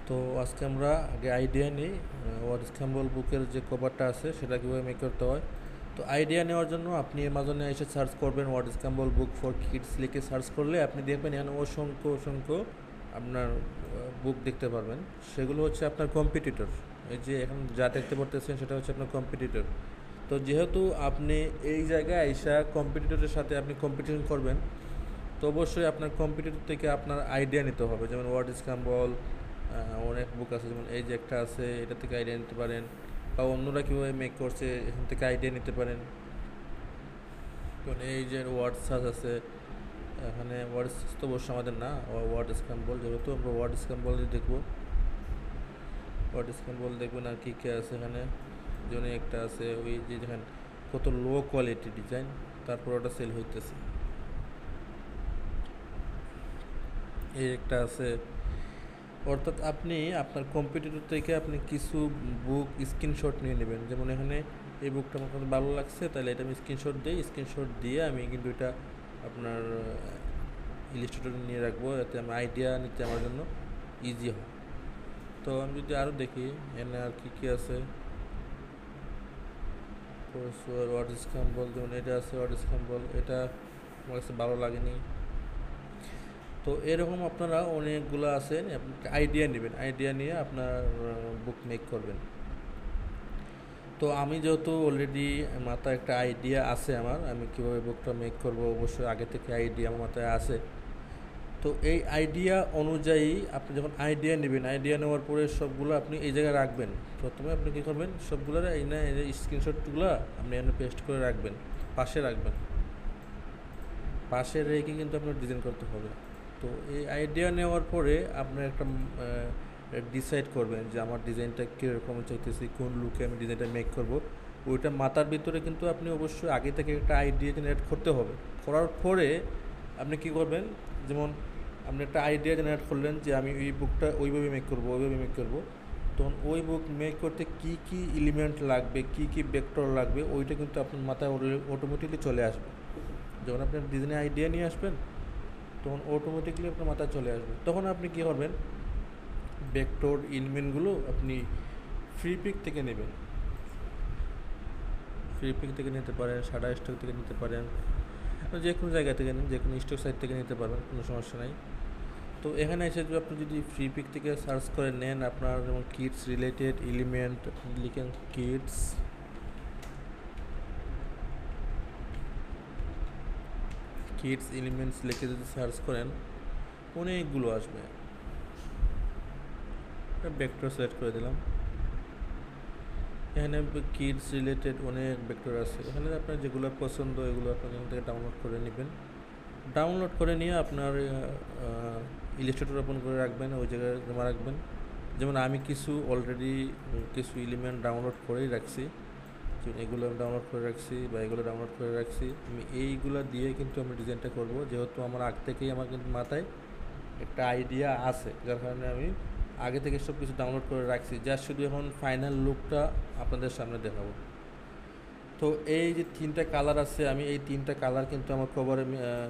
তো আজকে আমরা আগে আইডিয়া নিই ওয়ার্ড স্ক্র্যাম্বল বুকের যে কভারটা আছে সেটা কীভাবে মেক করতে হয়। তো আইডিয়া নেওয়ার জন্য আপনি অ্যামাজনে এসে সার্চ করবেন word scramble book for kids লিখে সার্চ করলে আপনি দেখবেন এখানে অসংখ্য অসংখ্য আপনার বুক দেখতে পারবেন। সেগুলো হচ্ছে আপনার কম্পিটিটর। এই যে এখন যা দেখতে পারতেছেন সেটা হচ্ছে আপনার কম্পিটিটর। তো যেহেতু আপনি এই জায়গায় এসে কম্পিটিটরের সাথে আপনি কম্পিটিশন করবেন, তো অবশ্যই আপনার কম্পিটিটর থেকে আপনার আইডিয়া নিতে হবে। যেমন ওয়ার্ড স্ক্র্যাম্বল অনেক বুক আছে, যেমন এই যে একটা আছে, এটা থেকে আইডিয়া নিতে পারেন, বা অন্যরা কীভাবে মেক করছে এখান থেকে আইডিয়া নিতে পারেন। যেমন এই যে ওয়ার্ড সার্চ আছে, এখানে ওয়ার্ড সার্চ তো অবশ্যই আমাদের না, ওয়ার্ড স্ক্র্যাম্বল, যেহেতু আমরা ওয়ার্ড স্ক্র্যাম্বল দেখবো। ওয়ার্ড স্ক্র্যাম্বল দেখবেন আর কী কী আছে এখানে। যেমন একটা আছে ওই যে যেখানে কত লো কোয়ালিটি ডিজাইন, তারপর ওটা সেল হইতেছে। এই একটা আছে। অর্থাৎ আপনি আপনার কম্পিউটার থেকে আপনি কিছু বুক স্ক্রিনশট নিয়ে নেবেন। যেমন এখানে এই বুকটা আমার কাছে ভালো লাগছে, তাহলে এটা আমি স্ক্রিনশট দিই। স্ক্রিনশট দিয়ে আমি কিন্তু এটা আপনার ইলিস্ট্রেটরে নিয়ে রাখবো, যাতে আমার আইডিয়া নিতে আমার জন্য ইজি হয়। তো আমি যদি আরও দেখি এখানে আর কী কী আছে। ওয়ার্ড স্ক্র্যাম্বল, যেমন এটা আছে ওয়ার্ড স্ক্র্যাম্বল, এটা আমার কাছে ভালো লাগেনি। তো এরকম আপনারা অনেকগুলো আছে, আপনি আইডিয়া নেবেন, আইডিয়া নিয়ে আপনার বুক মেক করবেন। তো আমি যেহেতু অলরেডি মাথায় একটা আইডিয়া আছে আমার, আমি কীভাবে বুকটা মেক করব অবশ্যই আগে থেকে আইডিয়া আমার মাথায় আছে। তো এই আইডিয়া অনুযায়ী আপনি যখন আইডিয়া নেবেন, আইডিয়া নেওয়ার পরে সবগুলো আপনি এই জায়গায় রাখবেন। প্রথমে আপনি কী করবেন, সবগুলো এই না এই যে স্ক্রিনশটগুলো আপনি এখানে পেস্ট করে রাখবেন, পাশে রাখবেন। পাশে রেখে কিন্তু আপনার ডিজাইন করতে হবে। তো এই আইডিয়া নেওয়ার পরে আপনার একটা ডিসাইড করবেন যে আমার ডিজাইনটা কীরকম চাইতেছি, কোন লুকে আমি ডিজাইনটা মেক করব। ওইটা মাথার ভিতরে কিন্তু আপনি অবশ্যই আগে থেকে একটা আইডিয়া জেনারেট করতে হবে। করার পরে আপনি কী করবেন, যেমন আপনি একটা আইডিয়া জেনারেট করলেন যে আমি এই বুকটা ওইভাবে মেক করবো, ওইভাবে মেক করবো। তখন ওই বুক মেক করতে কী কী এলিমেন্ট লাগবে, কী কী ভেক্টর লাগবে, ওইটা কিন্তু আপনার মাথায় অটোমেটিকলি চলে আসবে। যখন আপনি ডিজাইনের আইডিয়া নিয়ে আসবেন, তখন অটোমেটিকলি আপনার মাথায় চলে আসবে। তখন আপনি কী করবেন, ভেক্টর এলিমেন্টগুলো আপনি ফ্রি পিক থেকে নেবেন। ফ্রি পিক থেকে নিতে পারেন, সাডা স্টক থেকে নিতে পারেন, যে কোনো জায়গা থেকে নিন, যে কোনো স্টক সাইট থেকে নিতে পারবেন, কোনো সমস্যা নাই। তো এখানে এসে আপনি যদি ফ্রি পিক থেকে সার্চ করে নেন, আপনার যেমন কিডস রিলেটেড এলিমেন্ট লিখেন, কিডস কিডস এলিমেন্টস লিখে যদি সার্চ করেন অনেকগুলো আসবে। ভেক্টর সিলেক্ট করে দিলাম। এখানে কিডস রিলেটেড অনেক ভেক্টর আছে, এখানে আপনার যেগুলো পছন্দ এগুলো আপনার এখান থেকে ডাউনলোড করে নেবেন। ডাউনলোড করে নিয়ে আপনার ইলাস্ট্রেটর ওপেন করে রাখবেন, ওই জায়গায় জমা রাখবেন। যেমন আমি অলরেডি কিছু এলিমেন্ট ডাউনলোড করেই রাখছি, যেমন এগুলো আমি ডাউনলোড করে রাখছি বা এগুলো ডাউনলোড করে রাখছি। আমি এইগুলো দিয়ে কিন্তু আমি ডিজাইনটা করব, যেহেতু আমার আগ থেকেই আমার কিন্তু মাথায় একটা আইডিয়া আছে, যার কারণে আমি আগে থেকে সব কিছু ডাউনলোড করে রাখছি, যা শুধু এখন ফাইনাল লুকটা আপনাদের সামনে দেখাবো। তো এই যে তিনটা কালার আছে, আমি এই তিনটা কালার কিন্তু আমার কভারে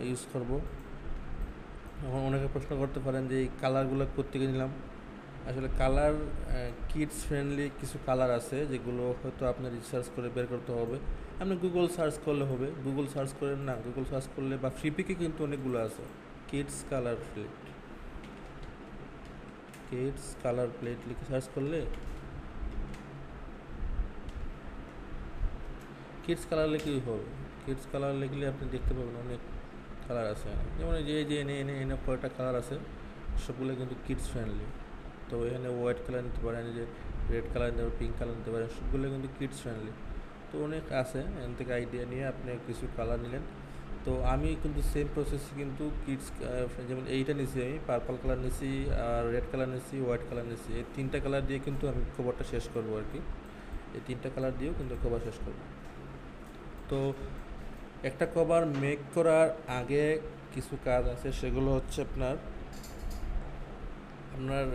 ইউজ করব। এখন অনেকে প্রশ্ন করতে পারেন যে এই কালারগুলো কোত্থেকে নিলাম। আসলে কালার কিডস ফ্রেন্ডলি কিছু কালার আছে, যেগুলো হয়তো আপনার রিসার্চ করে বের করতে হবে। আপনি গুগল সার্চ করলে হবে, গুগল সার্চ করেন না, গুগল সার্চ করলে বা ফ্রিপিকে কিন্তু অনেকগুলো আছে। Kids colour plate, kids colour plate লিখে সার্চ করলে, কিডস কালার লিখলেই হবে। কিডস কালার লিখলে আপনি দেখতে পাবেন অনেক কালার আছে। যেমন এই যে এনে এনে এনে কয়টা কালার আছে, সবগুলো কিন্তু কিডস ফ্রেন্ডলি। তো এখানে হোয়াইট কালার নিতে পারেন, যে রেড কালার নিতে পারেন, পিঙ্ক কালার নিতে পারেন, সবগুলো কিন্তু কিডস ফ্রেন্ডলি। তো অনেক আছে, এখান থেকে আইডিয়া নিয়ে আপনি কিছু কালার নিলেন। তো আমি কিন্তু সেম প্রসেসে কিন্তু কিডস, যেমন এইটা নিছি, আমি পার্পল কালার নিছি, আর রেড কালার নিছি, হোয়াইট কালার নিছি। এই তিনটা কালার দিয়ে কিন্তু আমি কভারটা শেষ করবো আর কি। এই তিনটা কালার দিয়েও কিন্তু কভার শেষ করবো। তো একটা কভার মেক করার আগে কিছু কাজ আছে, সেগুলো হচ্ছে আপনার আপনার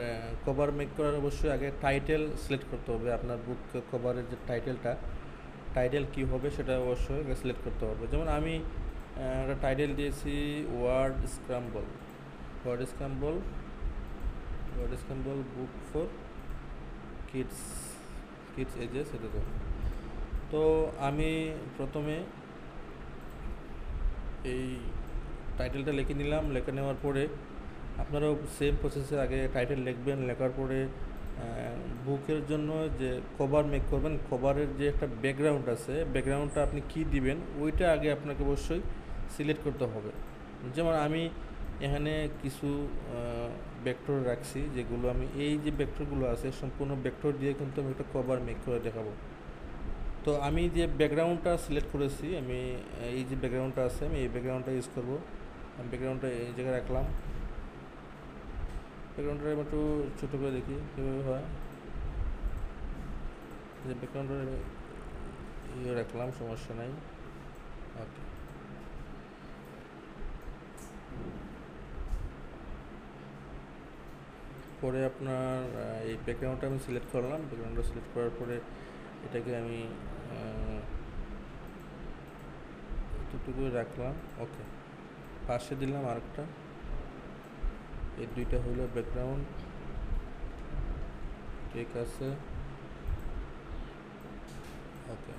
কভার মেক করার অবশ্যই আগে টাইটেল সিলেক্ট করতে হবে। আপনার বুক কভারের যে টাইটেল কী হবে সেটা অবশ্যই সিলেক্ট করতে হবে। যেমন আমি একটা টাইটেল দিয়েছি word scramble, word scramble word scramble book for kids kids ages এটা তো আমি প্রথমে এই টাইটেলটা লিখে নিলাম। লিখে নেওয়ার পরে আপনারাও সেম প্রসেসে আগে টাইটেল লিখবেন। লেখার পরে বুকের জন্য যে কভার মেক করবেন, কভারের যে একটা ব্যাকগ্রাউন্ড আছে, ব্যাকগ্রাউন্ডটা আপনি কি দিবেন ওইটা আগে আপনাকে অবশ্যই সিলেক্ট করতে হবে। যেমন আমি এখানে কিছু ভেক্টর রাখছি, যেগুলো আমি এই যে ভেক্টরগুলো আছে সম্পূর্ণ ভেক্টর দিয়ে কিন্তু আমি একটা কভার মেক করে দেখাবো। তো আমি যে ব্যাকগ্রাউন্ডটা সিলেক্ট করেছি, আমি এই যে ব্যাকগ্রাউন্ডটা আছে আমি এই ব্যাকগ্রাউন্ডটা ইউজ করবো। আমি ব্যাকগ্রাউন্ডটা এই জায়গায় রাখলাম। ব্যাকগ্রাউন্ডটা একটু ছোটো করে দেখি কীভাবে হয়। যে ব্যাকগ্রাউন্ডটা ইয়ে রাখলাম, সমস্যা নাই। ওকে, পরে আপনার এই ব্যাকগ্রাউন্ডটা আমি সিলেক্ট করলাম। ব্যাকগ্রাউন্ডটা সিলেক্ট করার পরে এটাকে আমি একটু রাখলাম। ওকে, পাশে দিলাম আরেকটা। এই দুইটা হইল ব্যাকগ্রাউন্ড, ঠিক আছে। ওকে,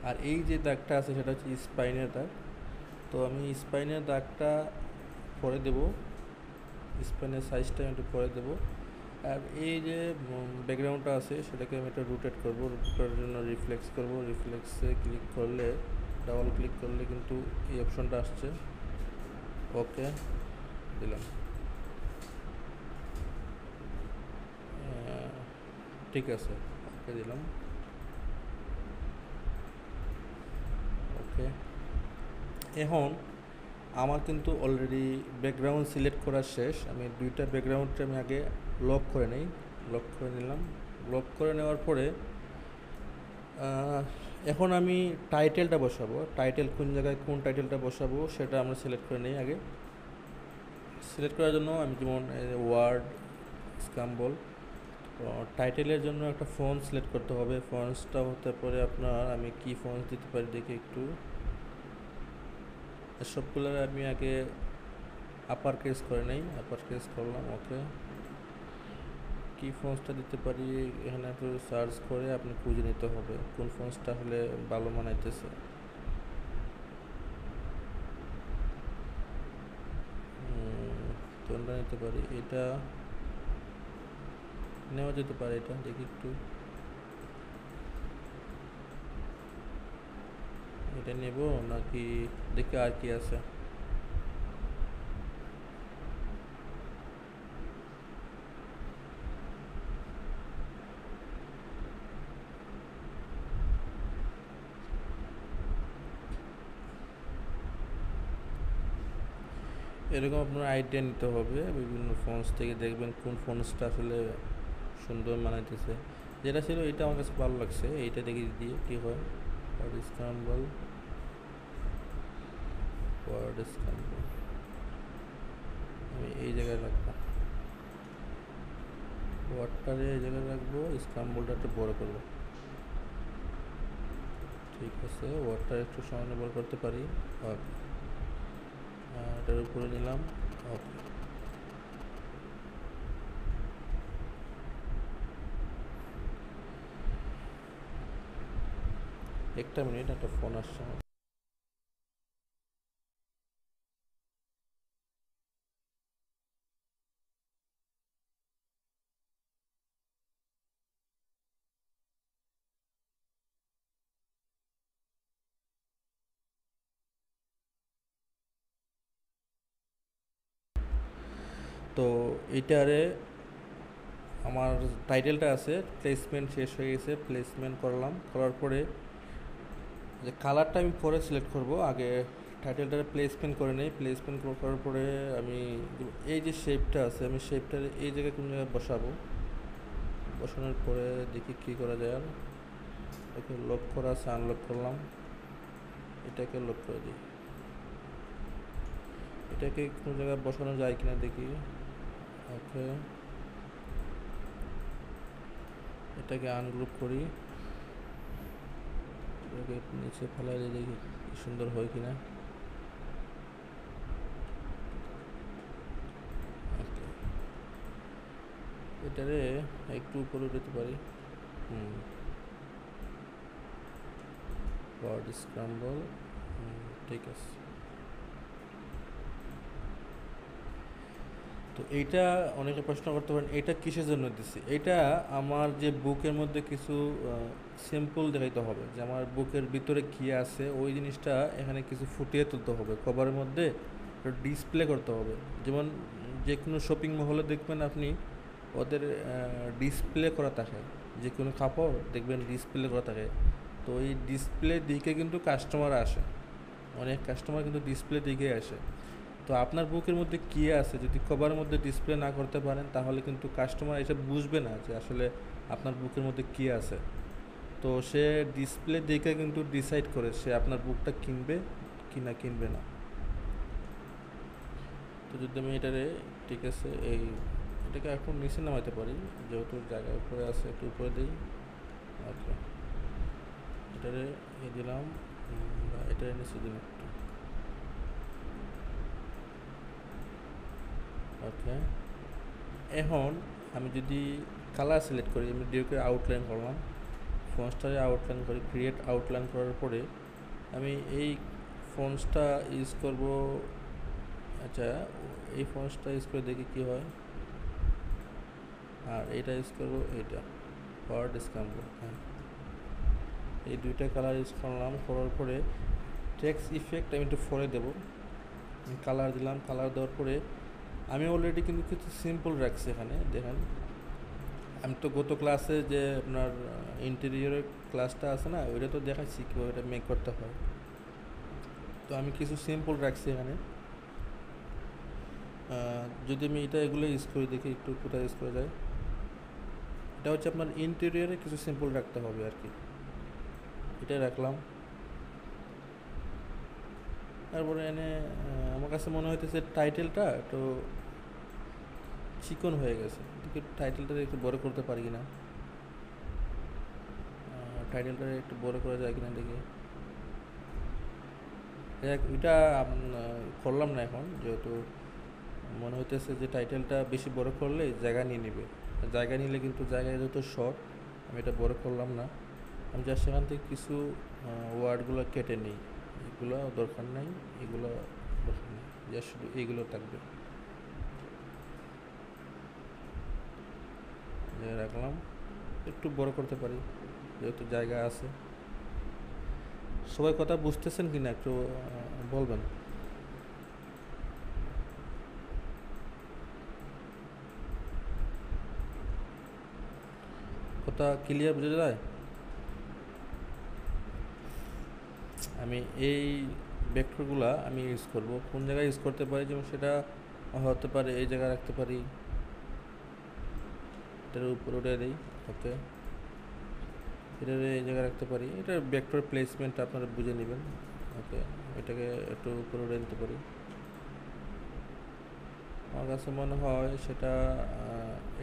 আর এই যে দাগটা আছে সেটা হচ্ছে স্পাইনের দাগ। তো আমি স্পাইনের দাগটা পরে দেব, স্পাইনের সাইজটা আমি একটু পরে দেবো। আর এই যে ব্যাকগ্রাউন্ডটা আছে সেটাকে আমি একটা রোটেট করবো। রোটেট করার জন্য রিফ্লেক্স করবো। রিফ্লেক্সে ক্লিক করলে, ডাবল ক্লিক করলে কিন্তু এই অপশনটা আসছে। ওকে দিলাম, ঠিক আছে, ওকে দিলাম। ওকে, এখন আমার কিন্তু অলরেডি ব্যাকগ্রাউন্ড সিলেক্ট করা শেষ। আমি দুইটা ব্যাকগ্রাউন্ডটা আমি আগে লক করে নিই। লক করে নিলাম। লক করে নেওয়ার পরে এখন আমি টাইটেলটা বসাবো। টাইটেল কোন জায়গায় কোন টাইটেলটা বসাবো সেটা আমরা সিলেক্ট করে নিই আগে। সিলেক্ট করার জন্য আমি যেমন ওয়ার্ড স্ক্যাম্বল, টাইটেলের জন্য একটা ফন্ট সিলেক্ট করতে হবে। ফন্টসটা হতে পারে আপনার, আমি কি ফন্টস দিতে পারি দেখি একটু। সবগুলো আমি আগে আপার কেস করে নেই, আপার কেস করলাম। ওকে, কি ফন্টসটা দিতে পারি এখানে একটু সার্চ করে আপনি খুঁজে নিতে হবে কোন ফন্টসটা হলে ভালো মানাইতেছে। কোনটা নিতে পারি, এটা নেওয়া যেতে পারে। এটা দেখি একটু, এটা নেব নাকি দেখি আর কি আছে। এরকম আপনার আইডিয়া নিতে হবে বিভিন্ন ফন্টস থেকে, দেখবেন কোন ফন্টসটা আসলে সুন্দর মানাইতেছে। যেটা ছিল এটা আমার কাছে ভালো লাগছে, এইটা দেখে দিয়ে কী হয়। ওয়ার্ড স্ক্যাম্বল, ওয়ার্ড স্ক্যাম্বল আমি এই জায়গায় রাখবো। ওয়ার্ডটারে এই জায়গায় রাখবো, স্ক্যাম্বলটা একটু বড় করবো। ঠিক আছে, ওয়ার্ডটা একটু সামান্য বড় করতে পারি। ওকে, এটার উপরে নিলাম। ওকে, একটা মিনিট, একটা ফোন আসছে আমার। তো এইটারে আমার টাইটেলটা আছে, প্লেসমেন্ট শেষ হয়ে গেছে। প্লেসমেন্ট করলাম, করার পরে যে কালারটা আমি পরে সিলেক্ট করব, আগে টাইটেলটা প্লেসমেন্ট করে নেই। প্লেসমেন্ট করার পরে আমি এই যে শেপটা আছে, আমি শেপটা এই জায়গায় কোন জায়গায় বসাবো। বসানোর পরে দেখি কী করা যায়। আর ওকে, লক করা আছে, আনলক করলাম। এটাকে লক করে দিই। এটাকে কোনো জায়গায় বসানো যায় কিনা দেখি। ওকে, এটাকে আনগ্রুপ করি, এটাকে নিচে ফেলাই দিয়ে দেখি সুন্দর হয় কিনা। এটারে একটু উপরে উঠাতে পারি। ওয়ার্ড স্ক্রাম্বল, ঠিক আছে। তো এইটা অনেকে প্রশ্ন করতে পারেন এটা কিসের জন্য দিছি। এটা আমার যে বুকের মধ্যে কিছু সিম্পল দেখাইতে হবে, যে আমার বুকের ভিতরে কী আছে ওই জিনিসটা এখানে কিছু ফুটিয়ে তুলতে হবে, কভারের মধ্যে ডিসপ্লে করতে হবে। যেমন যে কোনো শপিং মহলে দেখবেন আপনি ওদের ডিসপ্লে করা থাকে, যে কোনো কাপড় দেখবেন ডিসপ্লে করা থাকে। তো এই ডিসপ্লে দিকে কিন্তু কাস্টমার আসে, অনেক কাস্টমার কিন্তু ডিসপ্লে দিকে আসে। তো আপনার বুকের মধ্যে কী আছে যদি কভারের মধ্যে ডিসপ্লে না করতে পারেন তাহলে কিন্তু কাস্টমার এসে বুঝবে না যে আসলে আপনার বুকের মধ্যে কী আছে। তো সে ডিসপ্লে দেখে কিন্তু ডিসাইড করে সে আপনার বুকটা কিনবে কি না কিনবে না। তো যদি আমি এটারে, ঠিক আছে, এটাকে একটু নিচে নামাতে পারি, যেহেতু জায়গা উপরে আছে একটু উপরে দিই। ওকে, এটারে দিলাম, এটারে নিচে দিলাম একটু। ওকে, এখন আমি যদি কালার সিলেক্ট করি, আমি ডিরেক্টলি আউটলাইন করলাম, ফন্টসটারে আউটলাইন করি, ক্রিয়েট আউটলাইন করার পরে আমি এই ফন্টসটা ইউজ করব। আচ্ছা, এই ফন্টসটা ইউজ করে দেখি কী হয়, আর এটা ইউজ করবো, এটা ওয়ার্ড স্ক্রাম্বল। হ্যাঁ, এই দুইটা কালার ইউজ করলাম, করার পরে টেক্সট ইফেক্ট আমি একটু ফরে দেবো, কালার দিলাম। কালার দেওয়ার পরে আমি অলরেডি কিন্তু কিছু সিম্পল রাখছি এখানে দেখেন। আমি তো গত ক্লাসে যে আপনার ইন্টেরিয়রের ক্লাসটা আছে না, ওইটা তো দেখাচ্ছি কীভাবে এটা মেক করতে হয়। তো আমি কিছু সিম্পল রাখছি এখানে। যদি আমি এগুলো ইউজ করি দেখি একটু কোথায় ইউজ করা যায়। এটা হচ্ছে আপনার ইন্টেরিয়রে কিছু সিম্পল রাখতে হবে আর কি, এটাই রাখলাম। তারপরে এনে আমার কাছে মনে হইতেছে টাইটেলটা একটু চিকন হয়ে গেছে, টাইটেলটা একটু বড় করতে পারি কিনা, টাইটেলটা একটু বড় করা যায় কিনা দেখি। এটা করলাম না এখন, যেহেতু মনে হইতেছে যে টাইটেলটা বেশি বড় করলে জায়গা নিয়ে নেবে, জায়গা নিলে কিন্তু জায়গায় যেহেতু শর্ট, আমি এটা বড় করলাম না। আমি জাস্ট সেখান থেকে কিছু ওয়ার্ডগুলো কেটে নিই, এগুলো দরকার নাই, এগুলো দরকার নেই, জাস্ট শুধু এইগুলো থাকবে, রাখলাম। একটু বড় করতে পারি যেহেতু জায়গা আছে। সবাই কথা বুঝতেছেন কি না একটু বলবেন। কথা ক্লিয়ার বোঝা যায়? আমি এই ভেক্টরগুলা আমি ইউজ করব, কোন জায়গায় ইউজ করতে পারি, যেমন সেটা হতে পারে এই জায়গায় রাখতে পারি, এটার উপরে উঠে দিই। ওকে, এটার এই জায়গায় রাখতে পারি, এটার ভেক্টর প্লেসমেন্ট আপনারা বুঝে নেবেন। ওকে, এটাকে একটু উপরে উঠে দিতে পারি। আমার কাছে মনে হয় সেটা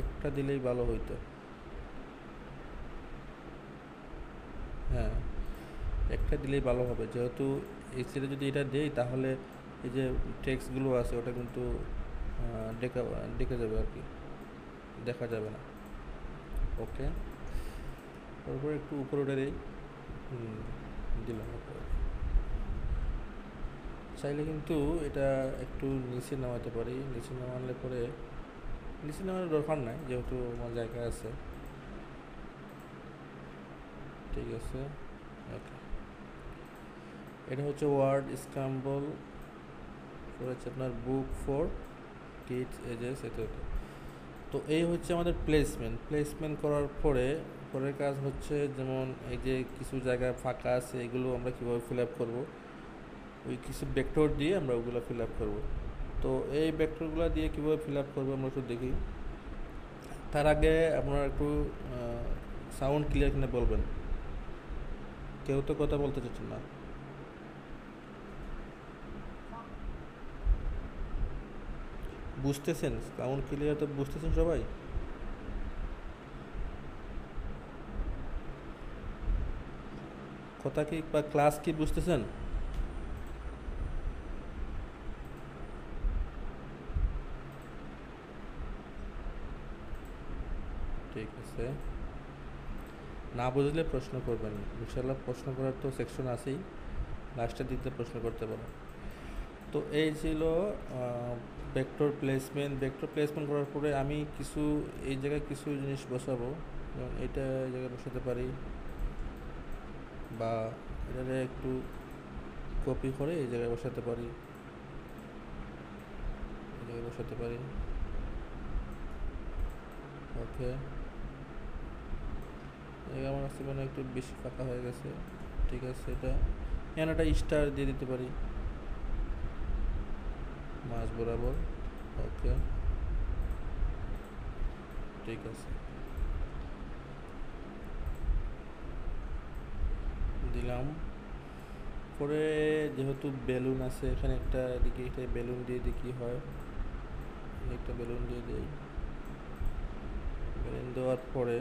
একটা দিলেই ভালো হইতো। হ্যাঁ, একটা দিলেই ভালো হবে, যেহেতু এই সাইডে যদি এটা দেই তাহলে এই যে টেক্সটগুলো আছে ওটা কিন্তু ডেকে যাবে আর কি, দেখা যাবে না। ওকে, তারপর একটু উপরে উঠে দিই, দিলাম উপরে। চাইলে কিন্তু এটা একটু নিচে নামাতে পারি, নিচে নামালে পরে, নিচে নামানোর দরকার নাই যেহেতু আমার জায়গা আছে। ঠিক আছে, ওকে, এটা হচ্ছে ওয়ার্ড স্ক্রাম্বল হচ্ছে আপনার বুক ফর কিডস এজেস, এতে। তো এই হচ্ছে আমাদের প্লেসমেন্ট করার পরে পরের কাজ হচ্ছে, যেমন এই যে কিছু জায়গা ফাঁকা আছে এগুলো আমরা কীভাবে ফিল আপ করবো, ওই কিছু ভেক্টর দিয়ে আমরা ওগুলো ফিল আপ করবো। তো এই ভেক্টরগুলো দিয়ে কীভাবে ফিল আপ করবো আমরা একটু দেখি। তার আগে আপনারা একটু সাউন্ড ক্লিয়ার কিনা বলবেন, কেউ তো কথা বলতে চাচ্ছেন না। বুঝতেছেন সাউন্ড ক্লিয়ার তো বুঝতেছেন সবাই? কথা কি বা ক্লাস কি বুঝতেছেন? ঠিক আছে, না বুঝলে প্রশ্ন করবেন, ইনশাল্লাহ প্রশ্ন করার তো সেকশন আছেই, লাস্টের দিকে প্রশ্ন করতে পারেন। তো এই ছিল ভেক্টর প্লেসমেন্ট। ভেক্টর প্লেসমেন্ট করার পরে আমি কিছু এই জায়গায় কিছু জিনিস বসাবো, যেমন এটা এই জায়গায় বসাতে পারি, বা এটাকে একটু কপি করে এই জায়গায় বসাতে পারি, এই জায়গায় বসাতে পারি। ওকে, জায়গা আমার কাছে মানে একটু বেশি ফাঁকা হয়ে গেছে। ঠিক আছে, এটা এখানে একটা স্টার দিয়ে দিতে পারি মাঝ বরাবর। ওকে, ঠিক আছে, দিলাম। পরে যেহেতু বেলুন আছে এখানে, একটা এদিকে একটা বেলুন দিয়ে দিই কী হয়, একটা বেলুন দিয়ে দিই। বেলুন দেওয়ার পরে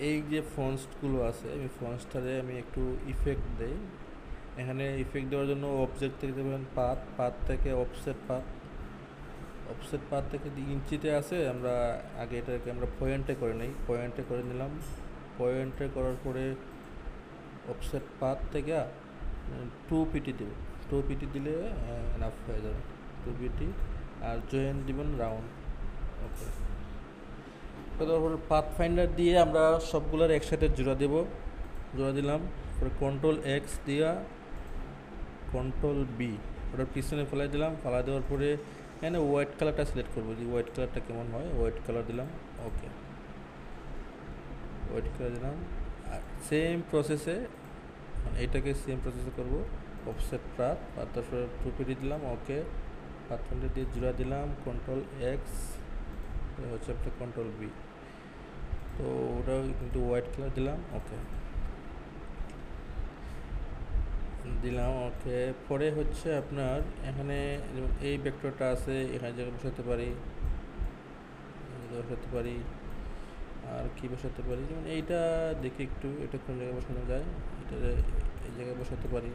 এই যে ফন্টসগুলো আছে, আমি ফন্টসটারে আমি একটু ইফেক্ট দেই। এখানে ইফেক্ট দেওয়ার জন্য অবজেক্ট থেকে দেবেন পাথ, পাথ থেকে অফসেট পাথ, অফসেট পাথ থেকে ইঞ্চিতে আছে, আমরা আগে এটাকে আমরা পয়েন্টে করে নিই, পয়েন্টে করে নিলাম। পয়েন্টে করার পরে অফসেট পাথ থেকে 2 পিটি দেব, 2 পিটি দিলে এনাফ হয়ে যাবে, 2 পিটি। আর জয়েন দিবেন রাউন্ড। ওকে, তারপর পাথ ফাইন্ডার দিয়ে আমরা সবগুলোর একসাথে জোড়া দেব, জোড়া দিলাম। পরে কন্ট্রোল এক্স দিয়া কন্ট্রোল বি ওটার পিছনে ফেলাই দিলাম, ফেলা দেওয়ার পরে এখানে হোয়াইট কালারটা সিলেক্ট করবো, যে হোয়াইট কালারটা কেমন হয়, হোয়াইট কালার দিলাম। ওকে, হোয়াইট কালার দিলাম। আর সেম প্রসেসে মানে এটাকে সেম প্রসেসে করবো, অফসেট পাথ, তারপরে 2 পিটি দিলাম। ওকে, পাথ ফাইন্ডার দিয়ে জোড়া দিলাম, কন্ট্রোল এক্স হচ্ছে একটা কন্ট্রোল বি, তো ওটাও কিন্তু হোয়াইট কালার দিলাম। ওকে দিলাম। ওকে, পরে হচ্ছে আপনার এখানে এই ভেক্টরটা আছে, এখানে জায়গায় বসাতে পারি, বসাতে পারি। আর কি বসাতে পারি, যেমন এইটা দেখি একটু, এটা কোন জায়গায় বসানো যায়, এটা এই জায়গায় বসাতে পারি।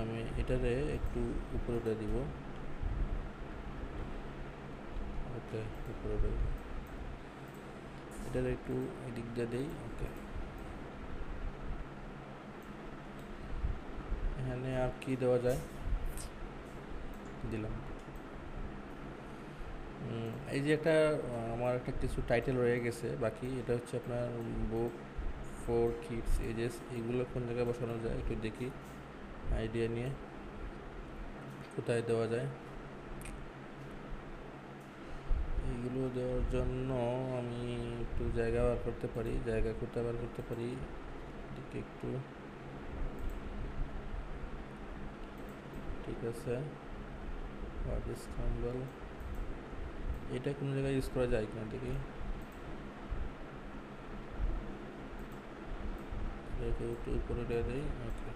আমি এটারে একটু উপরে উঠে দিব। ওকে, উপরে উঠে দিব, এটারে একটু এদিক দিয়ে দিই। ওকে, এখানে আর কি দেওয়া যায়, দিলাম। এই যে একটা আমার একটা কিছু টাইটেল রয়ে গেছে বাকি, এটা হচ্ছে আপনার বুক ফর কিডস এজেস, এগুলো কোন জায়গায় বসানো যায় একটু দেখি, আইডিয়া নিয়ে কোথায় দেওয়া যায়। এইগুলো দেওয়ার জন্য আমি একটু জায়গা বার করতে পারি, জায়গা কোথায় বার করতে পারি দেখি একটু। ঠিক আছে, হোয়াট ইজ স্ক্রাম্বল, এটা কোনো জায়গায় ইউজ করা যায় কিনা দেখি, একটু উপরে দিয়ে দিই। ওকে,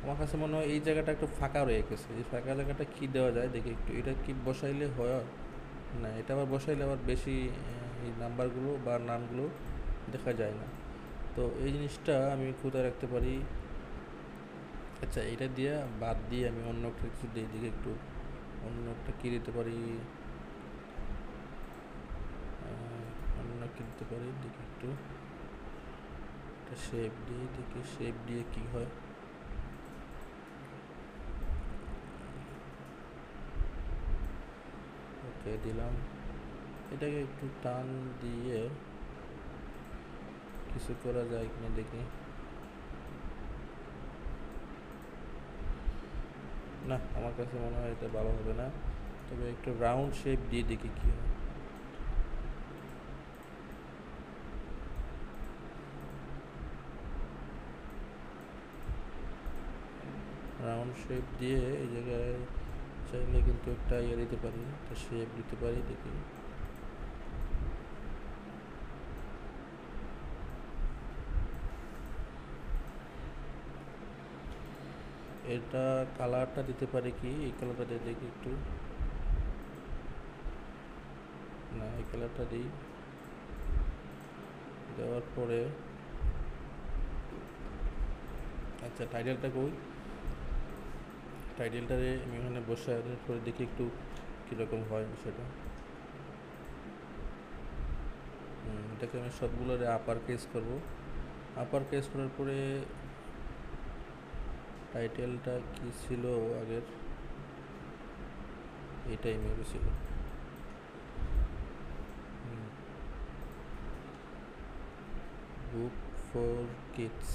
আমার কাছে মনে হয় এই জায়গাটা একটু ফাঁকা রয়ে গেছে, এই ফাঁকা জায়গাটা কি দেওয়া যায় দেখি একটু, এটা কি বসাইলে হয় না, এটা আবার বসাইলে আবার বেশি এই নাম্বারগুলো বা নামগুলো দেখা যায় না, তো এই জিনিসটা আমি কোথায় রাখতে পারি। আচ্ছা, এটা দিয়ে বাদ দিয়ে আমি অন্য একটা কিছু দিই দেখি একটু, অন্য একটা কী দিতে পারি, অন্য কী দিতে পারি দেখি একটু, একটা শেপ দিই দেখি, শেপ দিয়ে কি হয়। ওকে, দিলাম। এটাকে একটু টান দিয়ে কিছু করা যায় কিনা দেখি, না আমার কাছে মনে হয় এটা ভালো হবে না, তবে একটু রাউন্ড শেপ দিয়ে দেখি কী হয়। রাউন্ড শেপ দিয়ে এই জায়গায় চাইলে কিন্তু একটা ইয়ে দিতে পারি, একটা শেপ দিতে পারি দেখি। এটা কালারটা দিতে পারি কি, এই কালারটা দিয়ে দেখি একটু, না এই কালারটা দিই। দেওয়ার পরে আচ্ছা, টাইটেলটা কই? টাইটেলটারে আমি এখানে বসে পরে দেখি একটু কীরকম হয় বিষয়টা। এটাকে আমি সবগুলোরে আপার কেস করব। আপার কেস করার পরে টাইটেলটা কি ছিল আগের, এটাই মেবি ছিল। Book for kids.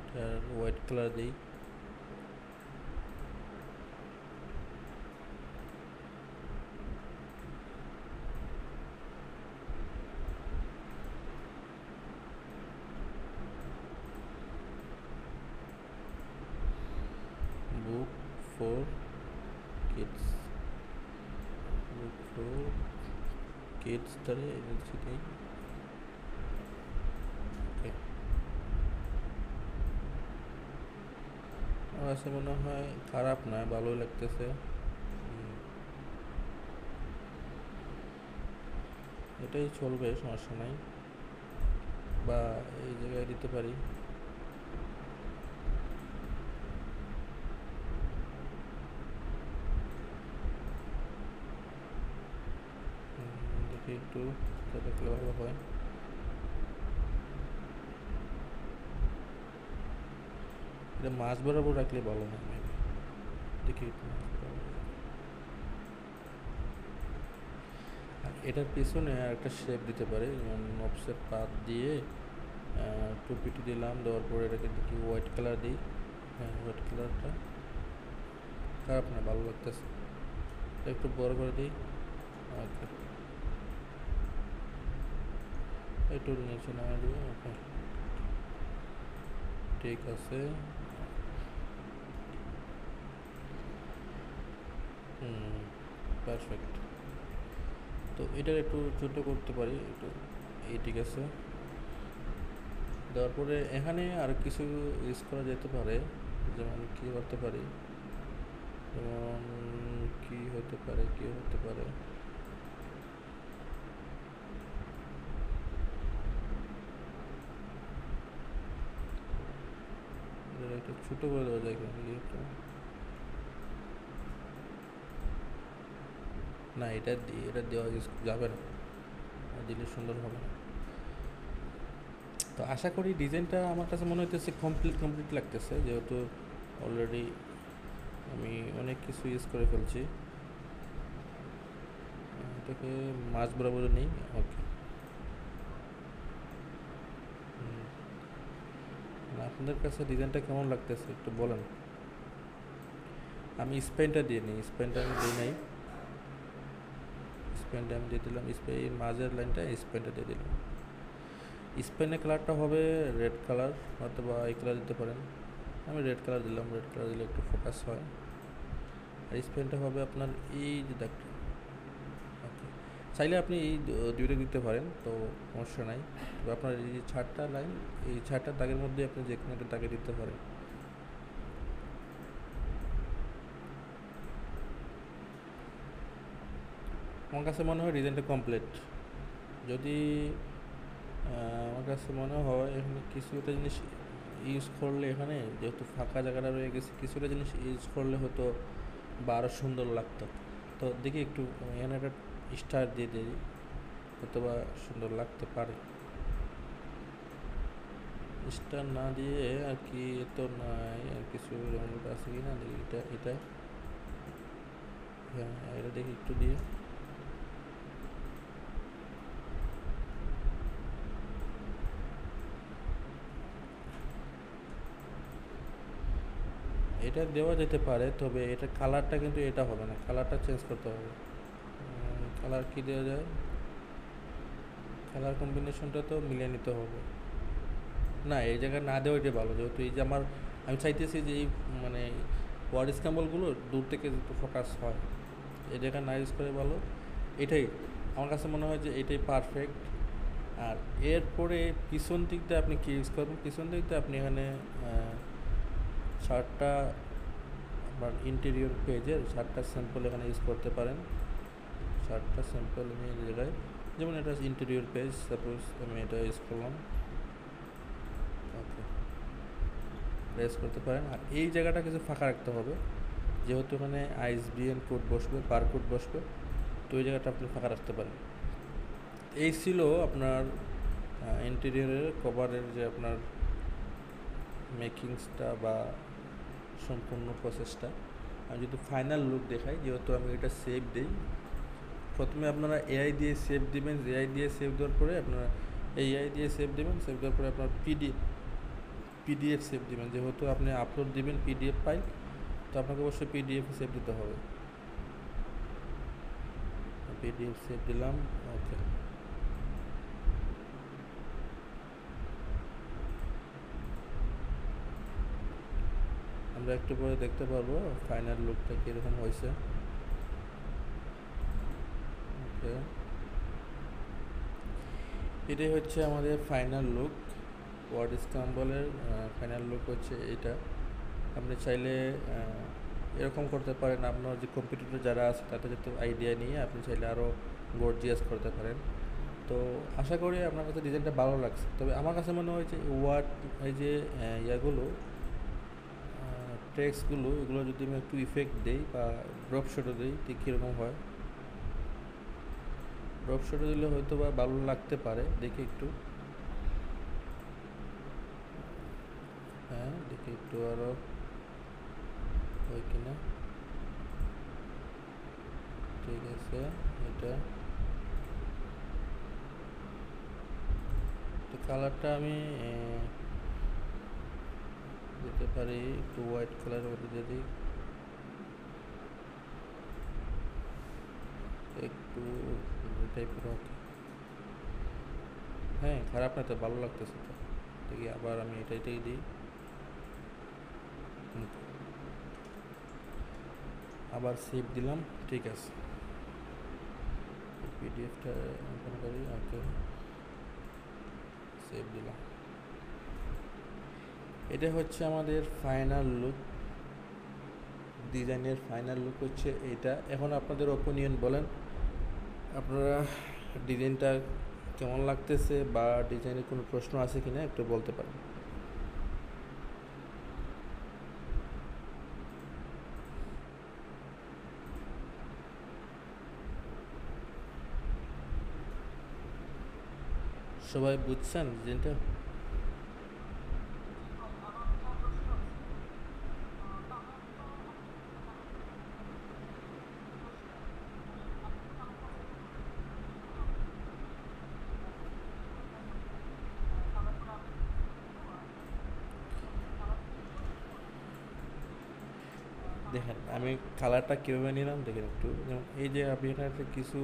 এটার হোয়াইট কালার দিই। Book for kids, book for kids তারে এজেন্সি দিই। ওকে, আমার কাছে মনে হয় খারাপ না, ভালোই লাগতেছে। এটাই চলবে, সমস্যা নাই। বা এই জায়গায় দিতে পারি। দেখি একটু দেখলে ভালো হয়। এটা মাছ বরাবর রাখলে ভালো হয় মেবি। দেখি একটু মাছ বরাবর। আর এটার পিছনে একটা শেপ দিতে পারি, যেমন অফসেট পাত দিয়ে টুপিটি দিলাম, দেওয়ার পরে এটাকে দেখি হোয়াইট কালার দিই। হ্যাঁ, হোয়াইট কালারটা খারাপ না, ভালো লাগতেছে। একটু বড় করে দিই। ওকে, একটু নিচে নামিয়ে দিই। ওকে, ঠিক আছে। পারফেক্ট। তো এটার একটু ছোটো করতে পারি একটু, এই ঠিক আছে। দেওয়ার পরে এখানে আর কিছু ইউজ করা যেতে পারে, যেমন কী করতে পারি, যেমন কী হতে পারে, কী হতে পারে। একটু ছোটো করে দেওয়া যায় এখানে একটা। না, এটা দেওয়া যাবে না, দিলে সুন্দর হবে না। তো আশা করি ডিজাইনটা আমার কাছে মনে হইতেছে কমপ্লিট লাগতেছে, যেহেতু অলরেডি আমি অনেক কিছু ইউজ করে ফেলছি। এটাকে মাছ বরাবর নেই। ওকে, আপনাদের কাছে ডিজাইনটা কেমন লাগতেছে একটু বলেন। আমি স্পেনটা দিয়ে নিই, স্পেনটা আমি দিই নাই। স্পেনটা আমি দিয়ে দিলাম, স্পেন মাঝের লাইনটা স্পেনটা দিয়ে দিলাম। স্পেনের কালারটা হবে রেড কালার, অথবা এই কালার দিতে পারেন। আমি রেড কালার দিলাম, রেড কালার দিলে একটু ফোকাস হয়। আর স্পেনটা হবে আপনার এই যে দাগটা। ওকে, চাইলে আপনি এই দুইটা দিতে পারেন, তো সমস্যা নাই। তবে আপনার এই যে ছাড়টা লাইন, এই ছাড়টার দাগের মধ্যে আপনি যে কোনো একটা দাগে দিতে পারেন। আমার কাছে মনে হয় ডিজাইনটা কমপ্লিট। যদি আমার কাছে মনে হয় এখানে কিছুটা জিনিস ইউজ করলে, এখানে যেহেতু ফাঁকা জায়গাটা রয়ে গেছে, কিছুটা জিনিস ইউজ করলে হয়তো বা আরও সুন্দর লাগতো। তো দেখি একটু এখানে একটা স্টার দিয়ে দিই, হয়তো বা সুন্দর লাগতে পারে। স্টার না দিয়ে আর কি, তো নাই আর কিছু আছে কি না, দেখি এটা হ্যাঁ, এটা দেখি একটু দিয়ে। এটা দেওয়া যেতে পারে, তবে এটা কালারটা কিন্তু এটা হবে না, কালারটা চেঞ্জ করতে হবে। কালার কি দেওয়া যায়, কালার কম্বিনেশনটা তো মিলিয়ে নিতে হবে। না, এই জায়গায় না দেওয়াটাই ভালো, যেহেতু এই যে আমি চাইতেছি যে এই মানে ওয়ার্ড স্ক্যাম্বলগুলো দূর থেকে যেহেতু ফোকাস হয়, এই জায়গায় না ইউজ করে ভালো। এটাই আমার কাছে মনে হয় যে এটাই পারফেক্ট। আর এরপরে পিছন দিক দিয়ে আপনি কী ইউজ করবেন, পিছন দিক দিয়ে আপনি এখানে শার্টটা আপনার ইন্টেরিয়র পেজের শার্টটা স্যাম্পল এখানে ইউজ করতে পারেন। শার্টটা স্যাম্পল আমি এই জায়গায় যেমন এটা ইন্টেরিয়র পেজ, সাপোজ আমি এটা ইউজ করলাম, ওকে প্রেস করতে পারেন। আর এই জায়গাটা কিছু ফাঁকা রাখতে হবে, যেহেতু এখানে আইএসবিএন কোড বসবে, বার কোড বসবে, তো এই জায়গাটা আপনি ফাঁকা রাখতে পারেন। এই ছিল আপনার ইন্টেরিয়রের কভারের যে আপনার মেকিংসটা বা সম্পূর্ণ প্রসেসটা। আমি যদি ফাইনাল লুক দেখাই, যেহেতু আমি এটা সেভ দিই, প্রথমে আপনারা এআই দিয়ে সেভ দিবেন, এআই দিয়ে সেভ দেওয়ার পরে আপনারা এআই দিয়ে সেভ দেবেন, সেভ দেওয়ার পরে আপনার পিডিএফ সেভ দিবেন, যেহেতু আপনি আপলোড দিবেন পিডিএফ ফাইল, তো আপনাকে অবশ্যই পিডিএফ সেভ দিতে হবে। পিডিএফ সেভ দিলাম, ওকে। আমরা একটু পরে দেখতে পারবো ফাইনাল লুকটা কীরকম হয়েছে। ওকে, এটাই হচ্ছে আমাদের ফাইনাল লুক। ওয়ার্ড স্ক্রাম্বলের ফাইনাল লুক হচ্ছে এটা। আপনি চাইলে এরকম করতে পারেন, আপনার যে কম্পিউটার যারা আছে তাদের যত আইডিয়া নিয়ে আপনি চাইলে আরও গর্জিয়াস করতে পারেন। তো আশা করি আপনার কাছে ডিজাইনটা ভালো লাগছে। তবে আমার কাছে মনে হয়েছে ওয়ার্ড এই যে ইয়াগুলো টেক্সটগুলো, এগুলো যদি আমি একটু ইফেক্ট দিই বা ড্রপ শটও দিই, ঠিক কীরকম হয়। ড্রপ শটও দিলে হয়তো বা ভালো লাগতে পারে, দেখি একটু। হ্যাঁ, দেখি একটু আরও হয় কিনা। ঠিক আছে, এটা তো কালারটা আমি দিতে পারি একটু হোয়াইট কালারের মধ্যে দিয়ে দিই, একটু টাইপের। ওকে, হ্যাঁ খারাপ না, তো ভালো লাগতেছে। তো দেখি আবার আমি এটাই দিই, আবার সেভ দিলাম। ঠিক আছে, পিডিএফটা ওপেন করি, ওকে সেভ দিলাম। এটা হচ্ছে আমাদের ফাইনাল লুক, ডিজাইনের ফাইনাল লুক হচ্ছে এইটা। এখন আপনাদের ওপিনিয়ন বলেন, আপনারা ডিজাইনটা কেমন লাগতেছে বা ডিজাইনের কোনো প্রশ্ন আছে কিনা একটু বলতে পারেন। সবাই বুঝছেন ডিজাইনটা? দেখেন আমি কালারটা কীভাবে নিলাম, দেখেন একটু। যেমন এই যে আপনি এখানে কিছু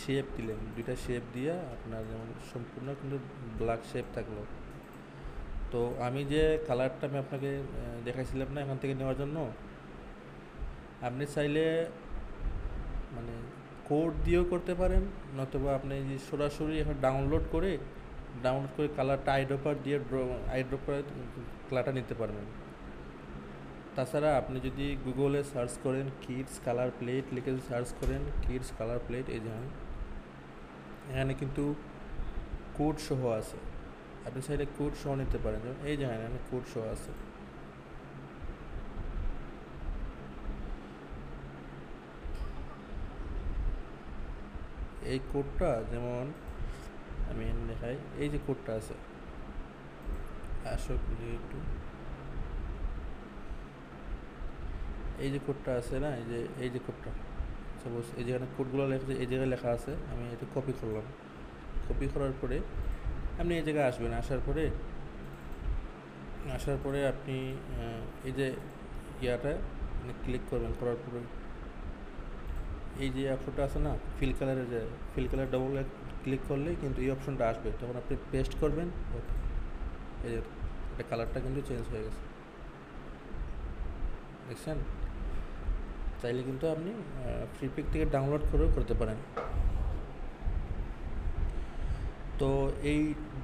শেপ দিলেন, দুইটা শেপ দিয়ে আপনার যেমন সম্পূর্ণ কিন্তু ব্ল্যাক শেপ থাকলো। তো আমি যে কালারটা আমি আপনাকে দেখাইছিলাম না এখান থেকে নেওয়ার জন্য, আপনি চাইলে মানে কোড দিয়েও করতে পারেন, নতুবা আপনি যে সরাসরি এখন ডাউনলোড করে কালারটা আইড্রপার দিয়ে আইড্রপ করে কালারটা নিতে পারবেন। তাছাড়া আপনি যদি গুগলে সার্চ করেন কিডস কালার প্লেট লিখে সার্চ করেন, কিডস কালার প্লেট, এই যেমন এখানে কিন্তু কোড সহ আছে, আপনি চাইলে কোড সহ নিতে পারেন। যেমন এই যেখানে এখানে কোড সহ আছে। এই কোডটা যেমন আমি দেখাই, এই যে কোডটা আছে, আসলে একটু এই যে কোডটা আছে না, এই যে কোডটা, সাপোজ এই যেখানে কোডগুলো লেখা এই জায়গায় লেখা আছে, আমি এটা কপি করলাম। কপি করার পরে আপনি এই জায়গায় আসবেন, আসার পরে আপনি এই যে ইয়াটা ক্লিক করবেন, করার পরে এই যে অপশনটা আছে না ফিল কালারের, যে ফিল কালার ডবল ক্লিক করলে কিন্তু এই অপশনটা আসবে, তখন আপনি পেস্ট করবেন। ওকে, এই যে এটা কালারটা কিন্তু চেঞ্জ হয়ে গেছে, দেখছেন? চাইলে কিন্তু আপনি ফ্রি পিক থেকে ডাউনলোড করেও করতে পারেন। তো এই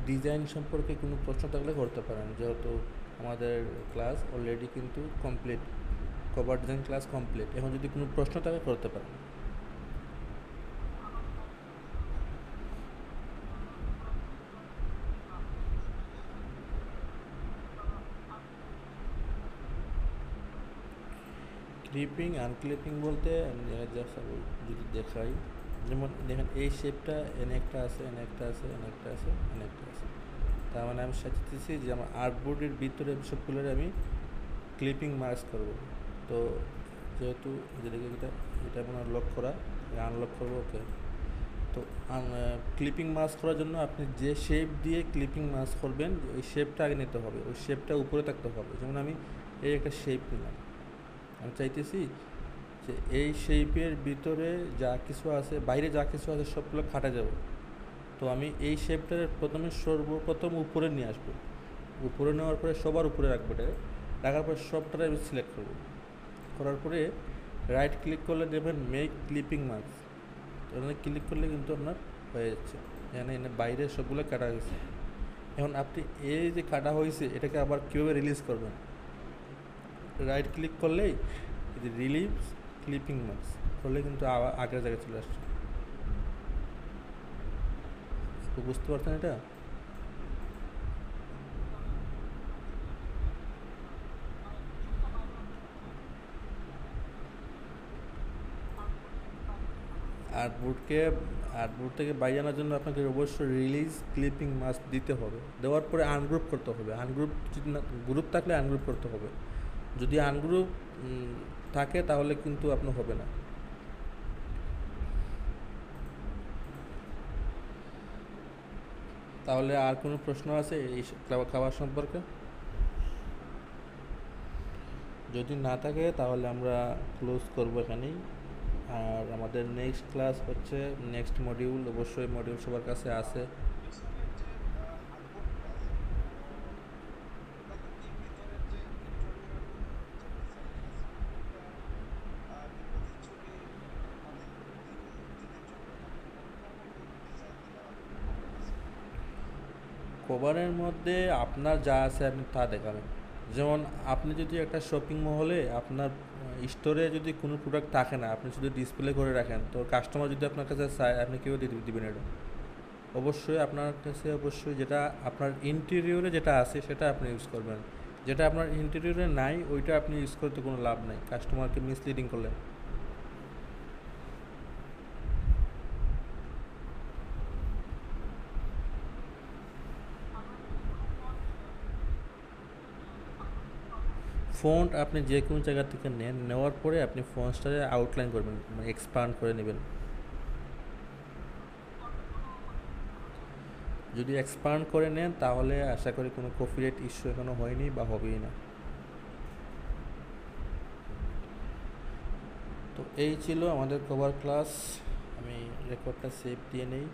ডিজাইন সম্পর্কে কোনো প্রশ্ন থাকলে করতে পারেন, যেহেতু আমাদের ক্লাস অলরেডি কিন্তু complete, cover design class complete. এখন যদি কোনো প্রশ্ন থাকে করতে পারেন। ক্লিপিং আনক্লিপিং বলতে আমি জাস্ট যদি দেখাই, যেমন দেখেন এই শেপটা এনে একটা আছে, এনে একটা আছে, এনে একটা আছে, এনে একটা আছে। তার মানে আমি চাইতেছি যে আমার আর্টবোর্ডের ভিতরে সবগুলোর আমি ক্লিপিং মার্কস করব। তো যেহেতু যেটাকে এটা আপনার লক করা, আনলক করবো, ওকে। তো ক্লিপিং মাস্ক করার জন্য আপনি যে শেপ দিয়ে ক্লিপিং মাস্ক করবেন ওই শেপটা আগে নিতে হবে, ওই শেপটা উপরে থাকতে হবে। যেমন আমি এই একটা শেপ নিলাম, আমি চাইতেছি যে এই শেপের ভিতরে যা কিছু আছে, বাইরে যা কিছু আছে সবগুলো কাটা যাবে। তো আমি এই শেপটার প্রথমে সর্বপ্রথম উপরে নিয়ে আসবো, উপরে নেওয়ার পরে সবার উপরে রাখবো, এটা রাখার পরে সবটাই আমি সিলেক্ট করবো। করার পরে রাইট ক্লিক করলে দেবেন মেক ক্লিপিং মার্কস। ওখানে ক্লিক করলে কিন্তু আপনার হয়ে যাচ্ছে, এখানে এনে বাইরে সবগুলো কাটা গেছে। এখন আপনি এই যে কাটা হয়েছে এটাকে আবার কীভাবে রিলিজ করবেন, রাইট ক্লিক করলেই রিলিজ ক্লিপিং মার্কস করলে কিন্তু আবার আগের জায়গায় চলে আসছে। তো বুঝতে পারছেন এটা? আর্টবোর্ড থেকে বাইরে আনার জন্য আপনাকে অবশ্যই রিলিজ ক্লিপিং মাস্ক দিতে হবে, দেওয়ার পরে আনগ্রুপ করতে হবে। আনগ্রুপ যদি না, গ্রুপ থাকলে আনগ্রুপ করতে হবে। যদি আনগ্রুপ থাকে তাহলে কিন্তু আপনার হবে না। তাহলে আর কোনো প্রশ্ন আছে এই খাবার সম্পর্কে? যদি না থাকে তাহলে আমরা ক্লোজ করবো এখানেই। আর আমাদের নেক্সট ক্লাস হচ্ছে নেক্সট মডিউল, অবশ্যই মডিউল সবার কাছে আছে। কভারের মধ্যে আপনার যা আছে আপনি তা দেখাবেন। যেমন আপনি যদি একটা শপিং মহলে আপনার স্টোরে যদি কোনো প্রোডাক্ট থাকে না, আপনি শুধু ডিসপ্লে করে রাখেন, তো কাস্টমার যদি আপনার কাছে চায় আপনি কীভাবে দিবেন এটা? অবশ্যই আপনার কাছে অবশ্যই যেটা আপনার ইন্টেরিয়রে যেটা আছে সেটা আপনি ইউজ করবেন। যেটা আপনার ইন্টেরিয়রে নাই ওইটা আপনি ইউজ করতে কোনো লাভ নাই, কাস্টমারকে মিসলিডিং করলে। ফন্ট আপনি যে কোনো জায়গা থেকে নেন, নেওয়ার পরে আপনি ফন্টসটাকে আউটলাইন করবেন, মানে এক্সপান্ড করে নেবেন। যদি এক্সপান্ড করে নেন তাহলে আশা করি কোনো কপিরাইট ইস্যু এখনও হয়নি বা হবেই না। তো এই ছিল আমাদের কভার ক্লাস। আমি রেকর্ডটা সেভ দিয়ে নেই।